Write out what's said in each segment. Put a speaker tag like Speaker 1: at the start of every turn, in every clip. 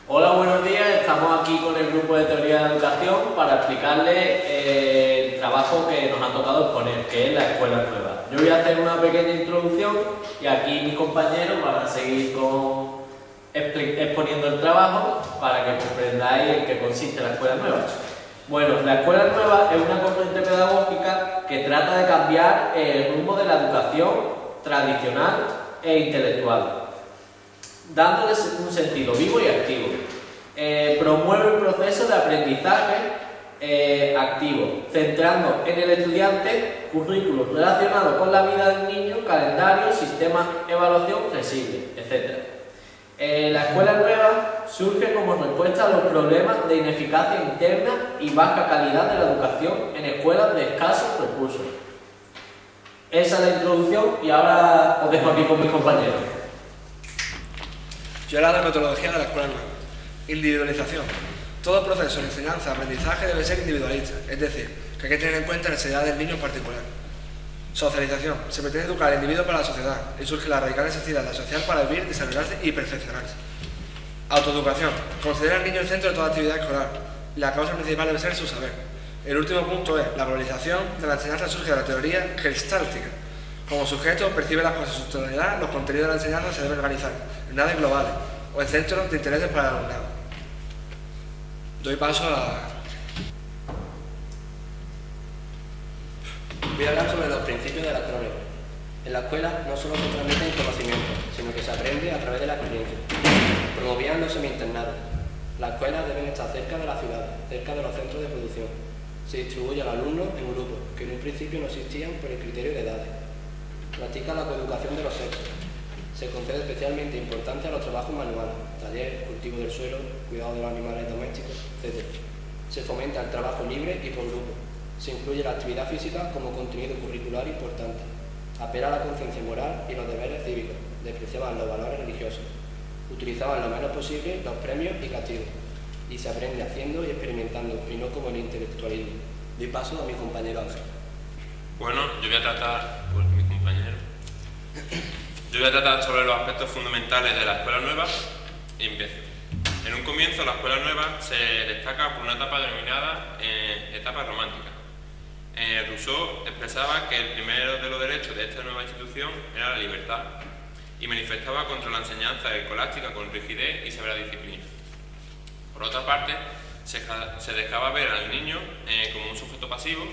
Speaker 1: Hola, buenos días. Estamos aquí con el grupo de Teoría de Educación para explicarles el trabajo que nos ha tocado exponer, que es la escuela nueva. Yo voy a hacer una pequeña introducción y aquí mis compañeros van a seguir exponiendo el trabajo para que comprendáis en qué consiste la escuela nueva. Bueno, la escuela nueva es una corriente pedagógica que trata de cambiar el rumbo de la educación tradicional e intelectual, dándoles un sentido vivo y activo. Promueve un proceso de aprendizaje activo, centrando en el estudiante currículos relacionados con la vida del niño, calendario, sistemas de evaluación flexible, etc. La escuela nueva surge como respuesta a los problemas de ineficacia interna y baja calidad de la educación en escuelas de escasos recursos. Esa es la introducción y ahora os dejo aquí con mis compañeros.
Speaker 2: Yo hablo de metodología de la escuela nueva. Individualización. Todo proceso de enseñanza-aprendizaje debe ser individualista, es decir, que hay que tener en cuenta la necesidad del niño en particular. Socialización. Se pretende educar al individuo para la sociedad y surge la radical necesidad de asociar para vivir, desarrollarse y perfeccionarse. Autoeducación. Considera al niño el centro de toda actividad escolar. La causa principal debe ser su saber. El último punto es la globalización de la enseñanza surge de la teoría gestáltica. Como sujeto percibe las cosas en su totalidad, los contenidos de la enseñanza se deben organizar en naves globales o en centros de intereses para el alumnado. Doy paso a...
Speaker 3: Voy a hablar sobre los principios de la escuela nueva. En la escuela no solo se transmiten conocimientos, sino que se aprende a través de la experiencia. Promovían los semi-internados. Las escuelas deben estar cerca de la ciudad, cerca de los centros de producción. Se distribuye al alumno en grupos, que en un principio no existían por el criterio de edades. Practica la coeducación de los sexos. Se concede especialmente importancia a los trabajos manuales, taller, cultivo del suelo, cuidado de los animales domésticos, etc. Se fomenta el trabajo libre y por grupo. Se incluye la actividad física como contenido curricular importante. Apela a la conciencia moral y los deberes cívicos. Despreciaban los valores religiosos. Utilizaban lo menos posible los premios y castigos. Y se aprende haciendo y experimentando, y no como el intelectualismo. Doy paso a mi compañero Ángel.
Speaker 4: Bueno, yo voy a tratar sobre los aspectos fundamentales de la escuela nueva y empiezo. En un comienzo, la escuela nueva se destaca por una etapa denominada etapa romántica. Rousseau expresaba que el primero de los derechos de esta nueva institución era la libertad y manifestaba contra la enseñanza escolástica con rigidez y severa disciplina. Por otra parte, se dejaba ver al niño como un sujeto pasivo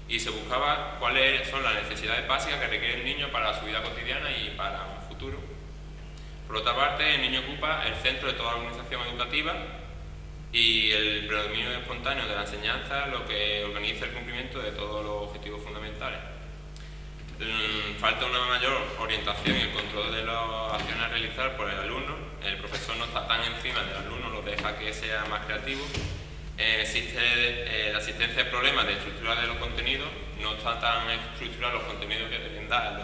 Speaker 4: y se buscaba cuáles son las necesidades básicas que requiere el niño para su vida cotidiana y para un futuro. Por otra parte, el niño ocupa el centro de toda organización educativa y el predominio espontáneo de la enseñanza es lo que organiza el cumplimiento de todos los objetivos fundamentales. Falta una mayor orientación y el control de las acciones a realizar por el alumno. El profesor no está tan encima del alumno, lo deja que sea más creativo. Existe la existencia de problemas de estructura de los contenidos, no están tan estructurados los contenidos que deben dar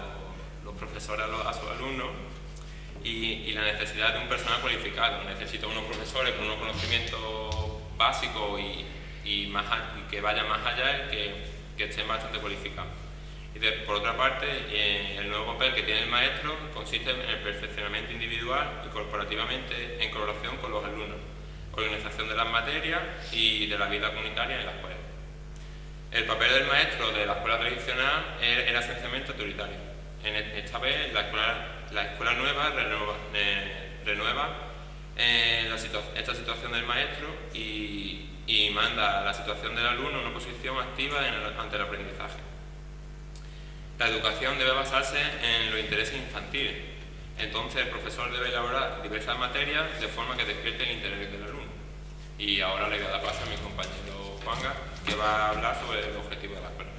Speaker 4: los profesores a sus alumnos y la necesidad de un personal cualificado. Necesita unos profesores con unos conocimientos básicos y que vayan más allá y que estén bastante cualificados. Por otra parte, el nuevo papel que tiene el maestro consiste en el perfeccionamiento individual y corporativamente en colaboración con los alumnos, organización de las materias y de la vida comunitaria en la escuela. El papel del maestro de la escuela tradicional era esencialmente autoritario. Esta vez la escuela nueva renueva esta situación del maestro y manda a la situación del alumno en una posición activa ante el aprendizaje. La educación debe basarse en los intereses infantiles. Entonces el profesor debe elaborar diversas materias de forma que despierte el interés del alumno. Y ahora le voy a dar paso a mi compañero Juanga, que va a hablar sobre el objetivo de la escuela.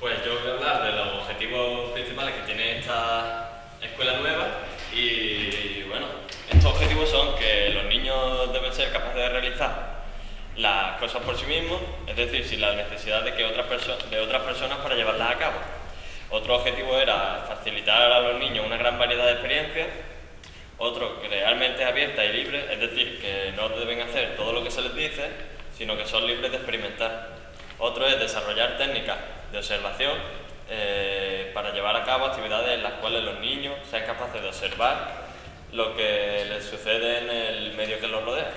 Speaker 5: Pues yo voy a hablar de los objetivos principales que tiene esta escuela nueva y bueno, estos objetivos son que los niños deben ser capaces de realizar las cosas por sí mismos, es decir, sin la necesidad de otras personas para llevarlas a cabo. Otro objetivo era facilitar a los niños una gran variedad de experiencias. Otro, que realmente es abierta y libre, es decir, que no deben hacer todo lo que se les dice, sino que son libres de experimentar. Otro es desarrollar técnicas de observación para llevar a cabo actividades en las cuales los niños sean capaces de observar lo que les sucede en el medio que los rodea.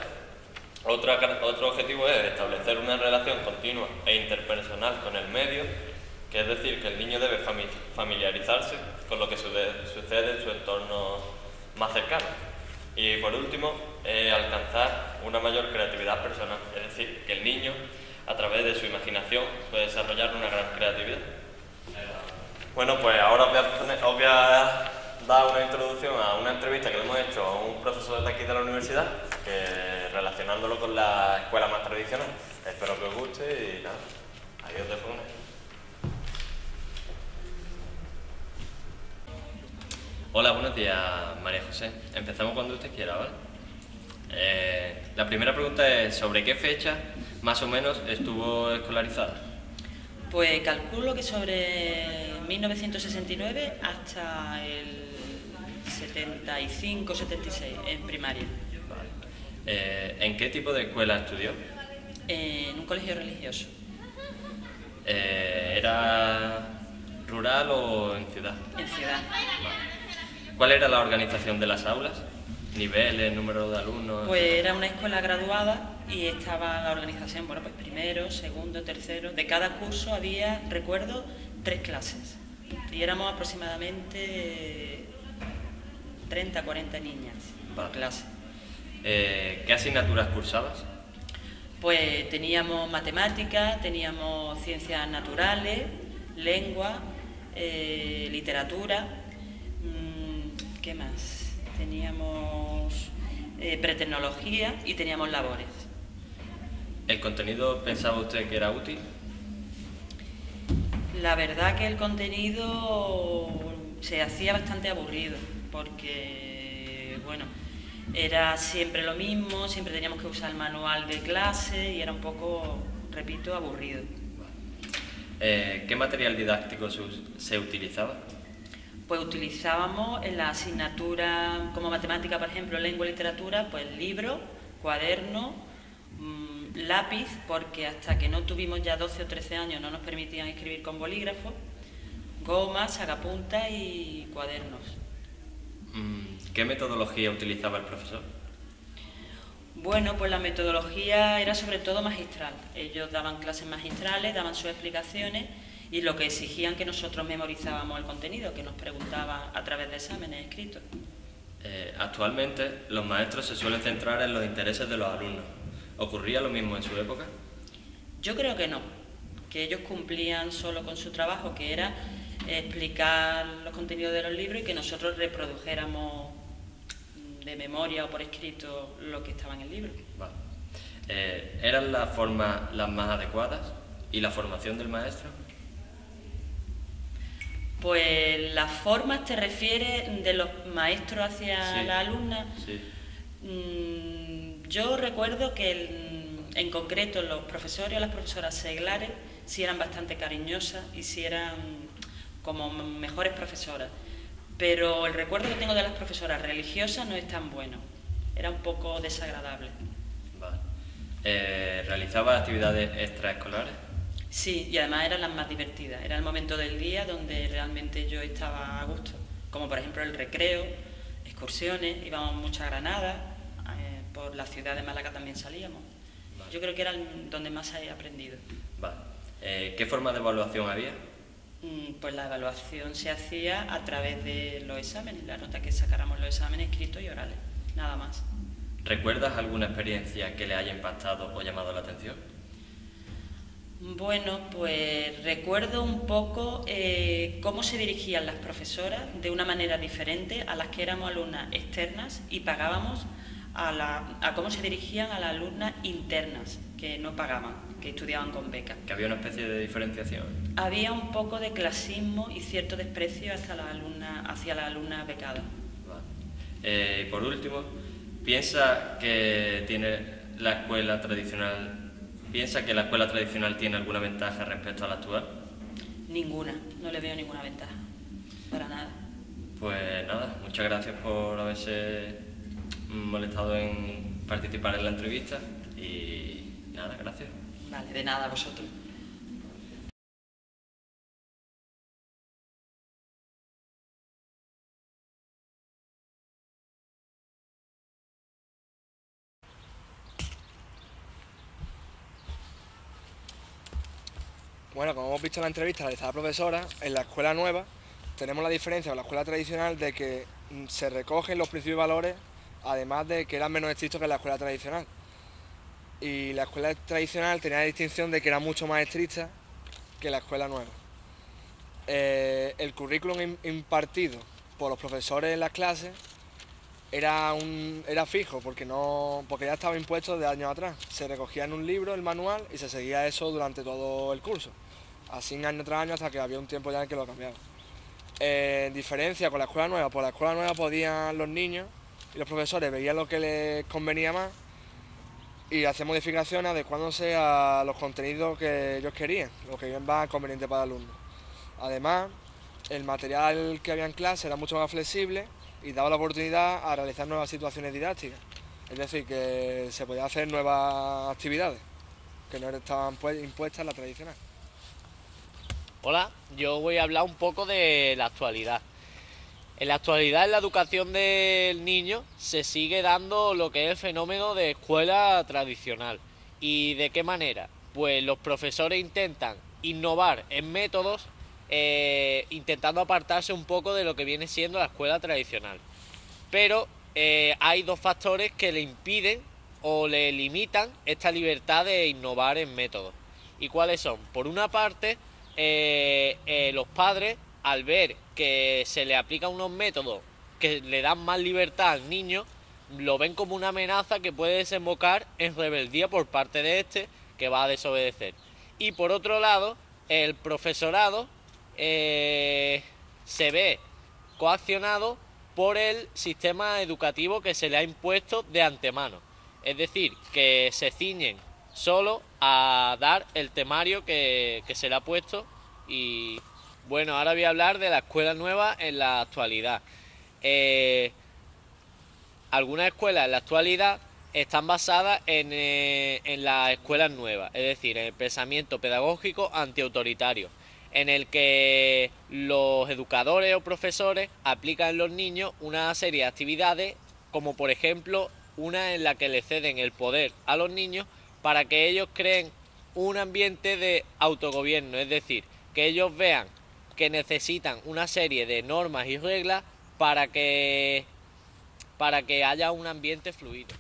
Speaker 5: Otro objetivo es establecer una relación continua e interpersonal con el medio, que es decir, que el niño debe familiarizarse con lo que sucede en su entorno más cercano. Y por último, alcanzar una mayor creatividad personal, es decir, que el niño, a través de su imaginación, puede desarrollar una gran creatividad. Bueno, pues ahora os voy a dar una introducción a una entrevista que le hemos hecho a un profesor de aquí de la universidad, relacionándolo con la escuela más tradicional. Espero que os guste y nada, ahí os dejo una. Hola, buenos días, María José. Empezamos cuando usted quiera, ¿vale? La primera pregunta es, ¿sobre qué fecha más o menos estuvo escolarizada?
Speaker 6: Pues calculo que sobre 1969 hasta el 75-76 en primaria.
Speaker 5: Vale. ¿En qué tipo de escuela estudió?
Speaker 6: En un colegio religioso.
Speaker 5: ¿Era rural o en ciudad?
Speaker 6: En ciudad.
Speaker 5: Vale. ¿Cuál era la organización de las aulas? ¿Niveles, número de alumnos?
Speaker 6: Pues era una escuela graduada y estaba la organización, bueno, pues primero, segundo, tercero. De cada curso había, recuerdo, 3 clases. Y éramos aproximadamente 30, 40 niñas por clase.
Speaker 5: ¿Qué asignaturas cursabas?
Speaker 6: Pues teníamos matemáticas, teníamos ciencias naturales, lengua, literatura. ¿Qué más? Teníamos pretecnología y teníamos labores.
Speaker 5: ¿El contenido pensaba usted que era útil?
Speaker 6: La verdad que el contenido se hacía bastante aburrido, porque, bueno, era siempre lo mismo, siempre teníamos que usar el manual de clase y era un poco, repito, aburrido.
Speaker 5: ¿Qué material didáctico se utilizaba?
Speaker 6: Pues utilizábamos en la asignatura como matemática, por ejemplo, lengua y literatura, pues libro, cuaderno, lápiz, porque hasta que no tuvimos ya 12 o 13 años no nos permitían escribir con bolígrafo, goma, sacapuntas y cuadernos.
Speaker 5: ¿Qué metodología utilizaba el profesor?
Speaker 6: Bueno, pues la metodología era sobre todo magistral. Ellos daban clases magistrales, daban sus explicaciones y lo que exigían que nosotros memorizábamos el contenido, que nos preguntaban a través de exámenes escritos.
Speaker 5: Actualmente los maestros se suelen centrar en los intereses de los alumnos. ¿Ocurría lo mismo en su época?
Speaker 6: Yo creo que no, que ellos cumplían solo con su trabajo, que era explicar los contenidos de los libros y que nosotros reprodujéramos de memoria o por escrito lo que estaba en el libro.
Speaker 5: Vale. ¿Eran las formas las más adecuadas y la formación del maestro?
Speaker 6: Pues las formas, ¿te refieres de los maestros hacia la alumna?
Speaker 5: Sí.
Speaker 6: Yo recuerdo que en concreto los profesores o las profesoras seglares sí eran bastante cariñosas y sí eran como mejores profesoras, pero el recuerdo que tengo de las profesoras religiosas no es tan bueno, era un poco desagradable.
Speaker 5: Vale. ¿Realizaba actividades extraescolares?
Speaker 6: Sí, y además eran las más divertidas, era el momento del día donde realmente yo estaba a gusto, como por ejemplo el recreo, excursiones, íbamos mucho a Granada, por la ciudad de Málaga también salíamos. Vale. Yo creo que era donde más he aprendido.
Speaker 5: Vale. ¿Qué forma de evaluación había?
Speaker 6: Pues la evaluación se hacía a través de los exámenes, la nota que sacáramos los exámenes escritos y orales, nada más.
Speaker 5: ¿Recuerdas alguna experiencia que le haya impactado o llamado la atención?
Speaker 6: Bueno, pues recuerdo un poco cómo se dirigían las profesoras de una manera diferente a las que éramos alumnas externas y pagábamos a cómo se dirigían a las alumnas internas, que no pagaban, que estudiaban con becas.
Speaker 5: ¿Que había una especie de diferenciación?
Speaker 6: Había un poco de clasismo y cierto desprecio hacia las alumnas becadas.
Speaker 5: Vale. Por último, ¿piensa que la escuela tradicional tiene alguna ventaja respecto a la actual?
Speaker 6: Ninguna, no le veo ninguna ventaja, para nada.
Speaker 5: Pues nada, muchas gracias por haberse molestado en participar en la entrevista y nada, gracias.
Speaker 6: Vale, de nada a vosotros.
Speaker 2: Bueno, como hemos visto en la entrevista realizada a la profesora, en la escuela nueva tenemos la diferencia con la escuela tradicional de que se recogen los principios y valores, además de que eran menos estrictos que la escuela tradicional. Y la escuela tradicional tenía la distinción de que era mucho más estricta que la escuela nueva. El currículum impartido por los profesores en las clases era fijo, porque ya estaba impuesto de años atrás. Se recogía en un libro el manual y se seguía eso durante todo el curso. Así año tras año hasta que había un tiempo ya en el que lo cambiaban. En diferencia con la escuela nueva, por la escuela nueva podían los niños y los profesores veían lo que les convenía más y hacían modificaciones adecuándose a los contenidos que ellos querían, lo que iba más conveniente para el alumno. Además, el material que había en clase era mucho más flexible y daba la oportunidad a realizar nuevas situaciones didácticas. Es decir, que se podían hacer nuevas actividades que no estaban impuestas en la tradicional.
Speaker 1: Hola, yo voy a hablar un poco de la actualidad. En la actualidad, en la educación del niño se sigue dando lo que es el fenómeno de escuela tradicional. ¿Y de qué manera? Pues los profesores intentan innovar en métodos, intentando apartarse un poco de lo que viene siendo la escuela tradicional. Pero hay dos factores que le impiden o le limitan esta libertad de innovar en métodos. ¿Y cuáles son? Por una parte, los padres, al ver que se le aplican unos métodos que le dan más libertad al niño, lo ven como una amenaza que puede desembocar en rebeldía por parte de este, que va a desobedecer. Y por otro lado, el profesorado se ve coaccionado por el sistema educativo que se le ha impuesto de antemano. Es decir, que se ciñen solo a dar el temario que se le ha puesto. Y bueno, ahora voy a hablar de la escuela nueva en la actualidad. Algunas escuelas en la actualidad están basadas en las escuelas nuevas, es decir, en el pensamiento pedagógico antiautoritario, en el que los educadores o profesores aplican en los niños una serie de actividades, como por ejemplo una en la que le ceden el poder a los niños para que ellos creen un ambiente de autogobierno, es decir, que ellos vean que necesitan una serie de normas y reglas para que haya un ambiente fluido.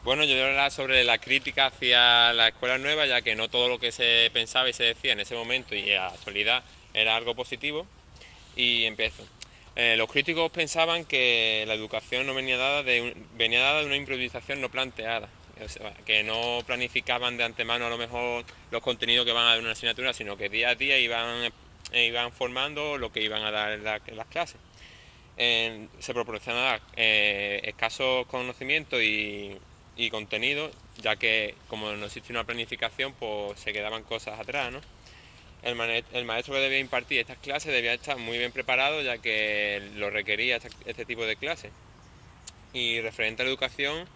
Speaker 4: Bueno, yo voy a hablar sobre la crítica hacia la escuela nueva, ya que no todo lo que se pensaba y se decía en ese momento y en la actualidad era algo positivo. Y empiezo. Los críticos pensaban que la educación no venía dada de una improvisación no planteada, o sea, que no planificaban de antemano a lo mejor los contenidos que van a dar en una asignatura, sino que día a día iban formando lo que iban a dar en las clases. Se proporcionaba escasos conocimientos y contenido, ya que como no existía una planificación, pues se quedaban cosas atrás, ¿no? El maestro que debía impartir estas clases debía estar muy bien preparado, ya que lo requería este tipo de clases. Y referente a la educación,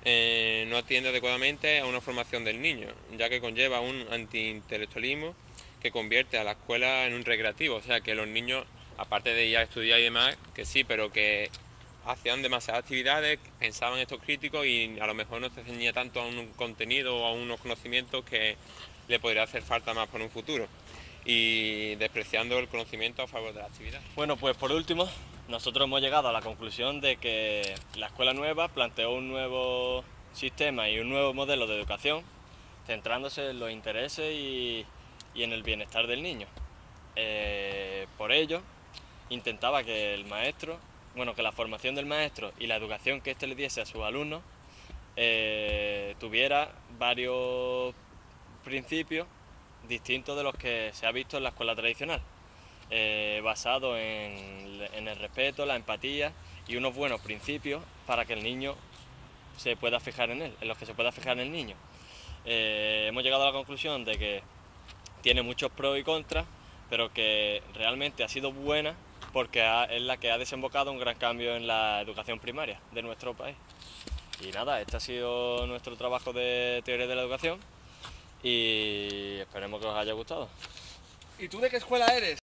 Speaker 4: no atiende adecuadamente a una formación del niño, ya que conlleva un antiintelectualismo que convierte a la escuela en un recreativo, o sea que los niños, aparte de ir a estudiar y demás, que sí, pero que hacían demasiadas actividades, pensaban estos críticos y a lo mejor no se ceñía tanto a un contenido o a unos conocimientos que le podría hacer falta más para un futuro, y despreciando el conocimiento a favor de la actividad.
Speaker 5: Bueno, pues por último, nosotros hemos llegado a la conclusión de que la escuela nueva planteó un nuevo sistema y un nuevo modelo de educación, centrándose en los intereses y en el bienestar del niño. Por ello, intentaba que el maestro, que la formación del maestro y la educación que éste le diese a sus alumnos tuviera varios principios distintos de los que se ha visto en la escuela tradicional, basado en el respeto, la empatía y unos buenos principios para que el niño se pueda fijar en él, en los que se pueda fijar en el niño. Hemos llegado a la conclusión de que tiene muchos pros y contras, pero que realmente ha sido buena porque es la que ha desembocado un gran cambio en la educación primaria de nuestro país. Y nada, este ha sido nuestro trabajo de teoría de la educación y esperemos que os haya gustado.
Speaker 2: ¿Y tú de qué escuela eres?